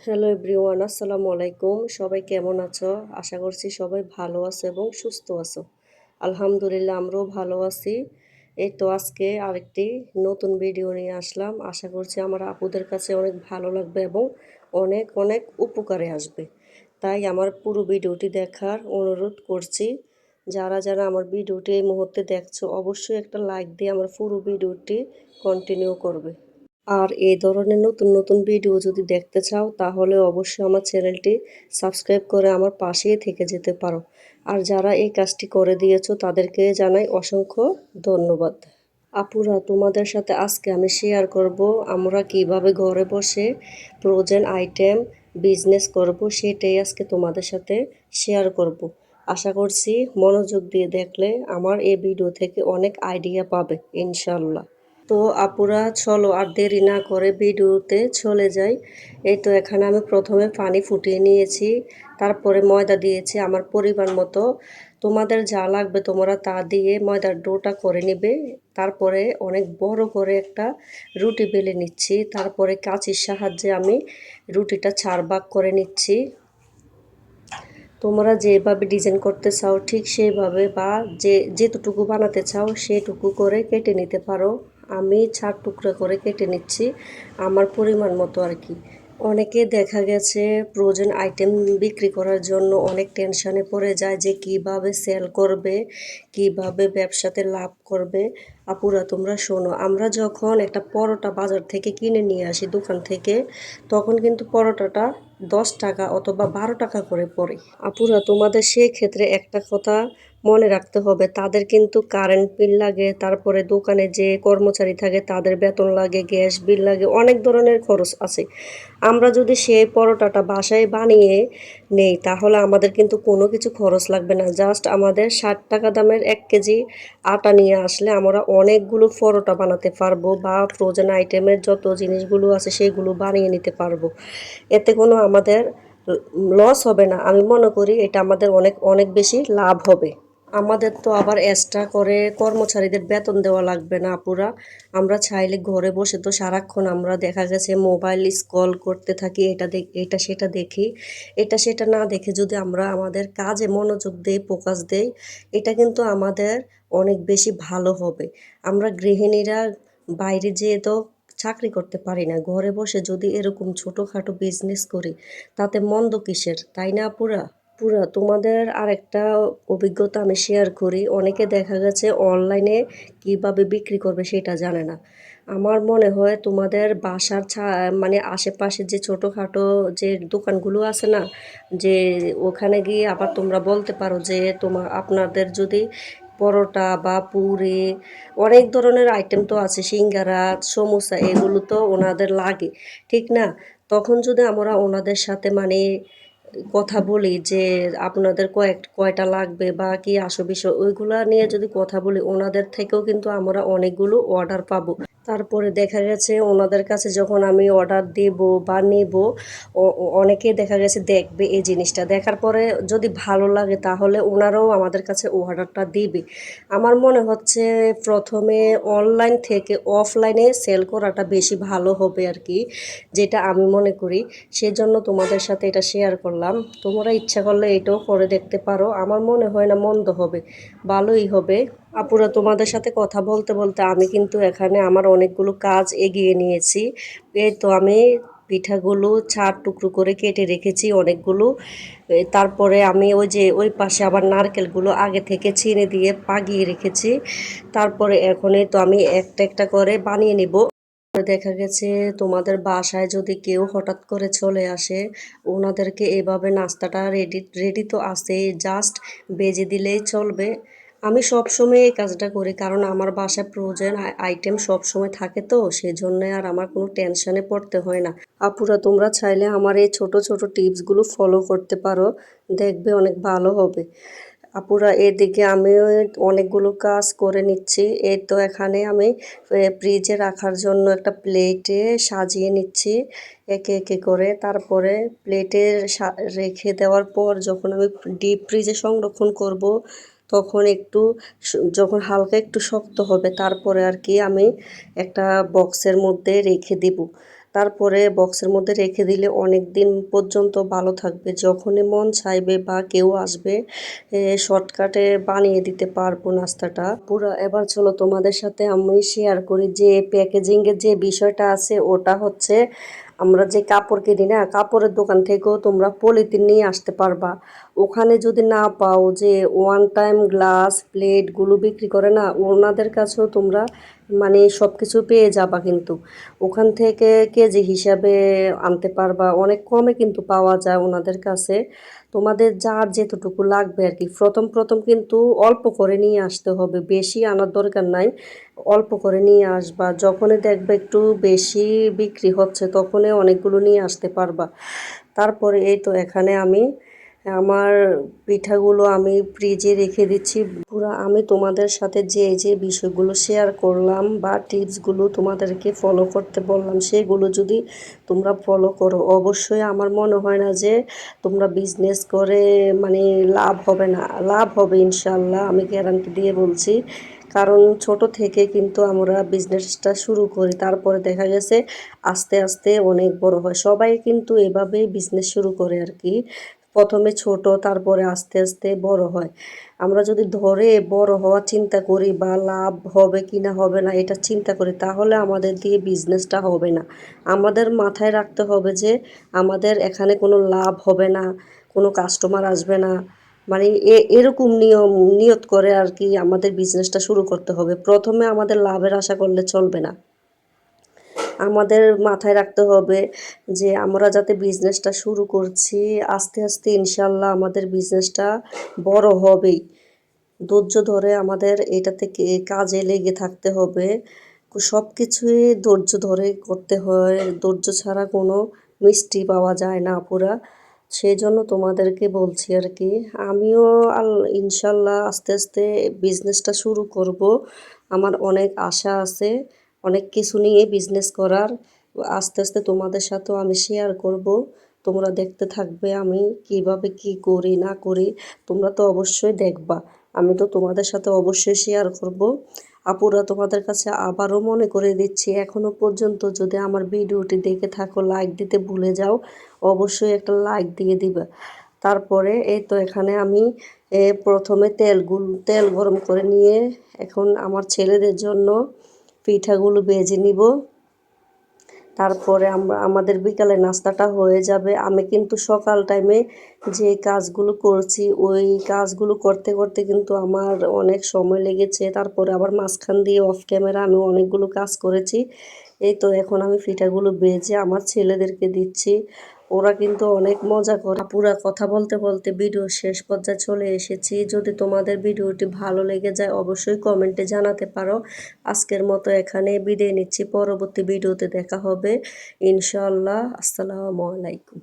Hello everyone, আসসালামু আলাইকুম। সবাই কেমন আছো? আশা করছি সবাই ভালো আছো এবং সুস্থ আছো। আলহামদুলিল্লাহ, আমরাও ভালো আছি। এই তো আজকে আরেকটি নতুন ভিডিও নিয়ে আসলাম। আশা করছি আমার আপুদের কাছে অনেক ভালো লাগবে এবং অনেক অনেক উপকারে আসবে। তাই আমার পুরো ভিডিওটি দেখার অনুরোধ করছি। যারা যারা আমার ভিডিওটি এই মুহূর্তে দেখছো, অবশ্যই একটা লাইক দিয়ে আমার পুরো ভিডিওটি কন্টিনিউ করবে। আর এই ধরনের নতুন নতুন ভিডিও যদি দেখতে চাও তাহলে অবশ্যই আমার চ্যানেলটি সাবস্ক্রাইব করে আমার পাশেই থেকে যেতে পারো। আর যারা এই কাজটি করে দিয়েছো তাদেরকে জানাই অসংখ্য ধন্যবাদ। আপুরা, তোমাদের সাথে আজকে আমি শেয়ার করব আমরা কিভাবে ঘরে বসে ফ্রোজেন আইটেম বিজনেস করব, সেটাই আজকে তোমাদের সাথে শেয়ার করব। আশা করছি মনোযোগ দিয়ে দেখলে আমার এই ভিডিও থেকে অনেক আইডিয়া পাবে ইনশাল্লাহ। তো আপুরা, চলো আর দেরি না করে ভিডিওতে চলে যাই। এই তো এখানে আমি প্রথমে পানি ফুটিয়ে নিয়েছি, তারপরে ময়দা দিয়েছি আমার পরিমাণ মতো। তোমাদের যা লাগবে তোমরা তা দিয়ে ময়দার ডোটা করে নেবে। তারপরে অনেক বড় করে একটা রুটি বেলে নিচ্ছি, তারপরে কাঁচির সাহায্যে আমি রুটিটা 4 ভাগ করে নিচ্ছি। তোমরা যেভাবে ডিজাইন করতে চাও ঠিক সেইভাবে বা যেতটুকু বানাতে চাও সেটুকু করে কেটে নিতে পারো। আমি 4 টুকরা করে কেটে নিচ্ছি আমার পরিমাণ মতো আর কি। অনেকে দেখা গেছে ফ্রোজেন আইটেম বিক্রি করার জন্য অনেক টেনশনে পড়ে যায় যে কিভাবে সেল করবে, কিভাবে ব্যবসাতে লাভ করবে। আপুরা, তোমরা শোনো, আমরা যখন একটা পরোটা বাজার থেকে কিনে নিয়ে আসি দোকান থেকে, তখন কিন্তু পরোটাটা 10 টাকা অথবা 12 টাকা করে পড়ে। আপুরা, তোমাদের সেই ক্ষেত্রে একটা কথা মনে রাখতে হবে, তাদের কিন্তু কারেন্ট বিল লাগে, তারপরে দোকানে যে কর্মচারী থাকে তাদের বেতন লাগে, গ্যাস বিল লাগে, অনেক ধরনের খরচ আছে। আমরা যদি সেই পরোটাটা বাসায় বানিয়ে নেই তাহলে আমাদের কিন্তু কোনো কিছু খরচ লাগবে না। জাস্ট আমাদের 60 টাকা দামের 1 কেজি আটা নিয়ে আসলে আমরা অনেকগুলো পরোটা বানাতে পারবো বা ফ্রোজেন আইটেমের যত জিনিসগুলো আছে সেগুলো বানিয়ে নিতে পারবো। এতে কোনো আমাদের লস হবে না। আমি মনে করি এটা আমাদের অনেক অনেক বেশি লাভ হবে। আমাদের তো আবার এক্সট্রা করে কর্মচারীদের বেতন দেওয়া লাগবে না আপুরা। আমরা চাইলে ঘরে বসে তো সারাক্ষণ আমরা দেখা গেছে মোবাইল স্ক্রল করতে থাকি, এটা সেটা দেখি। এটা সেটা না দেখে যদি আমরা আমাদের কাজে মনোযোগ দেই, ফোকাস দেই, এটা কিন্তু আমাদের অনেক বেশি ভালো হবে। আমরা গৃহিণীরা বাইরে যেয়ে তো চাকরি করতে পারি না, ঘরে বসে যদি এরকম ছোটোখাটো বিজনেস করি তাতে মন্দ কিসের, তাই না আপুরা? পুরা তোমাদের আরেকটা অভিজ্ঞতা আমি শেয়ার করি। অনেকে দেখা গেছে অনলাইনে কিভাবে বিক্রি করবে সেটা জানে না। আমার মনে হয় তোমাদের বাসার মানে আশেপাশে যে ছোটোখাটো যে দোকানগুলো আছে না, যে ওখানে গিয়ে আবার তোমরা বলতে পারো যে আপনাদের যদি পরোটা বা পুরি, অনেক ধরনের আইটেম তো আছে, সিঙ্গারা, সমোসা, এগুলো তো ওনাদের লাগে, ঠিক না? তখন যদি আমরা ওনাদের সাথে মানে কথা বলি যে আপনাদের কয়টা লাগবে বা কি আসো বিষয় ওইগুলা নিয়ে যদি কথা বলি, ওনাদের থেকেও কিন্তু আমরা অনেকগুলো অর্ডার পাবো। তারপরে দেখা গেছে ওনাদের কাছে যখন আমি অর্ডার দেব বা নেব, অনেকেই দেখা গেছে দেখবে, এই জিনিসটা দেখার পরে যদি ভালো লাগে তাহলে ওনারাও আমাদের কাছে অর্ডারটা দিবে। আমার মনে হচ্ছে প্রথমে অনলাইন থেকে অফলাইনে সেল করাটা বেশি ভালো হবে আর কি, যেটা আমি মনে করি। সেজন্য তোমাদের সাথে এটা শেয়ার করলাম। তোমরা ইচ্ছা করলে এটাও করে দেখতে পারো, আমার মনে হয় না মন্দ হবে, ভালোই হবে। আপুরা, তোমাদের সাথে কথা বলতে বলতে আমি কিন্তু এখানে আমার অনেকগুলো কাজ এগিয়ে নিয়েছি। এই তো আমি পিঠাগুলো 4 টুকরো করে কেটে রেখেছি অনেকগুলো। তারপরে আমি ওই যে ওই পাশে আবার নারকেলগুলো আগে থেকে ছিঁড়ে দিয়ে পাকিয়ে রেখেছি। তারপরে এখনই তো আমি একটা একটা করে বানিয়ে নিব। দেখা গেছে তোমাদের বাসায় যদি কেউ হঠাৎ করে চলে আসে, ওনাদেরকে এভাবে নাস্তাটা রেডি রেডি তো আছে, জাস্ট বেজে দিলেই চলবে। আমি সবসময় এই কাজটা করি কারণ আমার বাসায় ফ্রোজেন আইটেম সবসময় থাকে, তো সেজন্য আর আমার কোনো টেনশনে পড়তে হয় না। আপুরা, তোমরা চাইলে আমার এই ছোট ছোট টিপসগুলো ফলো করতে পারো, দেখবে অনেক ভালো হবে। আপুরা, এদিকে আমিও অনেকগুলো কাজ করে নিচ্ছি। এই তো এখানে আমি ফ্রিজে রাখার জন্য একটা প্লেটে সাজিয়ে নিচ্ছি একে একে করে। তারপরে প্লেটে রেখে দেওয়ার পর যখন আমি ডিপ ফ্রিজে সংরক্ষণ করব, তখন একটু যখন হালকা একটু শক্ত হবে তারপরে আর কি আমি একটা বক্সের মধ্যে রেখে দিব। তারপরে বক্সের মধ্যে রেখে দিলে অনেক দিন পর্যন্ত ভালো থাকবে। যখনই মন চাইবে বা কেউ আসবে শর্টকাটে বানিয়ে দিতে পারবো নাস্তাটা পুরো। এবার চলো তোমাদের সাথে আমি শেয়ার করি যে প্যাকেজিংয়ের যে বিষয়টা আছে, ওটা হচ্ছে আমরা যে কাপড় কিনি না, কাপড়ের দোকান থেকেও তোমরা পলিথিন নিয়ে আসতে পারবা। ওখানে যদি না পাও, যে ওয়ান টাইম গ্লাস প্লেটগুলো বিক্রি করে না, ওনাদের কাছেও তোমরা মানে সব কিছু পেয়ে যাবা। কিন্তু ওখান থেকে কেজি হিসাবে আনতে পারবা, অনেক কমে কিন্তু পাওয়া যায় ওনাদের কাছে। তোমাদের যার যেতটুকু লাগবে আর কি, প্রথম প্রথম কিন্তু অল্প করে নিয়ে আসতে হবে, বেশি আনার দরকার নাই। অল্প করে নিয়ে আসবা, যখনই দেখবে একটু বেশি বিক্রি হচ্ছে তখনই অনেকগুলো নিয়ে আসতে পারবা। তারপরে এই তো এখানে আমি আমার পিঠাগুলো আমি ফ্রিজে রেখে দিচ্ছি। পুরো আমি তোমাদের সাথে যে যে বিষয়গুলো শেয়ার করলাম বা টিপসগুলো তোমাদেরকে ফলো করতে বললাম, সেগুলো যদি তোমরা ফলো করো, অবশ্যই আমার মনে হয় না যে তোমরা বিজনেস করে মানে লাভ হবে না। লাভ হবে ইনশাল্লাহ, আমি গ্যারান্টি দিয়ে বলছি। কারণ ছোট থেকে কিন্তু আমরা বিজনেসটা শুরু করি, তারপরে দেখা গেছে আস্তে আস্তে অনেক বড় হয়। সবাই কিন্তু এভাবেই বিজনেস শুরু করে আর কি, প্রথমে ছোট তারপরে আস্তে আস্তে বড় হয়। আমরা যদি ধরে বড় হওয়ার চিন্তা করি বা লাভ হবে কি না হবে না এটা চিন্তা করি, তাহলে আমাদের দিয়ে বিজনেসটা হবে না। আমাদের মাথায় রাখতে হবে যে আমাদের এখানে কোনো লাভ হবে না, কোনো কাস্টমার আসবে না, মানে এরকম নিয়ত করে আর কি আমাদের বিজনেসটা শুরু করতে হবে। প্রথমে আমাদের লাভের আশা করলে চলবে না। আমাদের মাথায় রাখতে হবে যে আমরা যাতে বিজনেসটা শুরু করছি, আস্তে আস্তে ইনশাল্লাহ আমাদের বিজনেসটা বড় হবেই। ধৈর্য ধরে আমাদের এটা থেকে কাজে লেগে থাকতে হবে। সব কিছুই ধৈর্য ধরে করতে হয়, ধৈর্য ছাড়া কোনো মিষ্টি পাওয়া যায় না পুরা। সেই জন্য তোমাদেরকে বলছি আর কি। আমিও ইনশাল্লাহ আস্তে আস্তে বিজনেসটা শুরু করব। আমার অনেক আশা আছে অনেক কিছু নিয়ে বিজনেস করার। আস্তে আস্তে তোমাদের সাথেও আমি শেয়ার করব, তোমরা দেখতে থাকবে আমি কিভাবে কি করি না করি। তোমরা তো অবশ্যই দেখবা, আমি তো তোমাদের সাথে অবশ্যই শেয়ার করব। আপুরা, তোমাদের কাছে আবারও মনে করে দিচ্ছি, এখনো পর্যন্ত যদি আমার ভিডিওটি দেখে থাকো লাইক দিতে ভুলে যাও, অবশ্যই একটা লাইক দিয়ে দিবা। তারপরে এই তো এখানে আমি প্রথমে তেল গরম করে নিয়ে এখন আমার ছেলেদের জন্য পিঠাগুলো ভেজে নিব। তারপরে আমাদের বিকালে নাস্তাটা হয়ে যাবে। আমি কিন্তু সকাল টাইমে যে কাজগুলো করছি ওই কাজগুলো করতে করতে কিন্তু আমার অনেক সময় লেগেছে। তারপরে আবার মাঝখান দিয়ে অফ ক্যামেরা আমি অনেকগুলো কাজ করেছি। এই তো এখন আমি পিঠাগুলো ভেজে আমার ছেলেদেরকে দিচ্ছি, ওরা কিন্তু অনেক মজা করে। পুরা কথা বলতে বলতে ভিডিও শেষ পর্যায়ে চলে এসেছি। যদি তোমাদের ভিডিওটি ভালো লেগে যায় অবশ্যই কমেন্টে জানাতে পারো। আজকের মতো এখানে বিদায় নিচ্ছি, পরবর্তী ভিডিওতে দেখা হবে ইনশাআল্লাহ। আসসালামু আলাইকুম।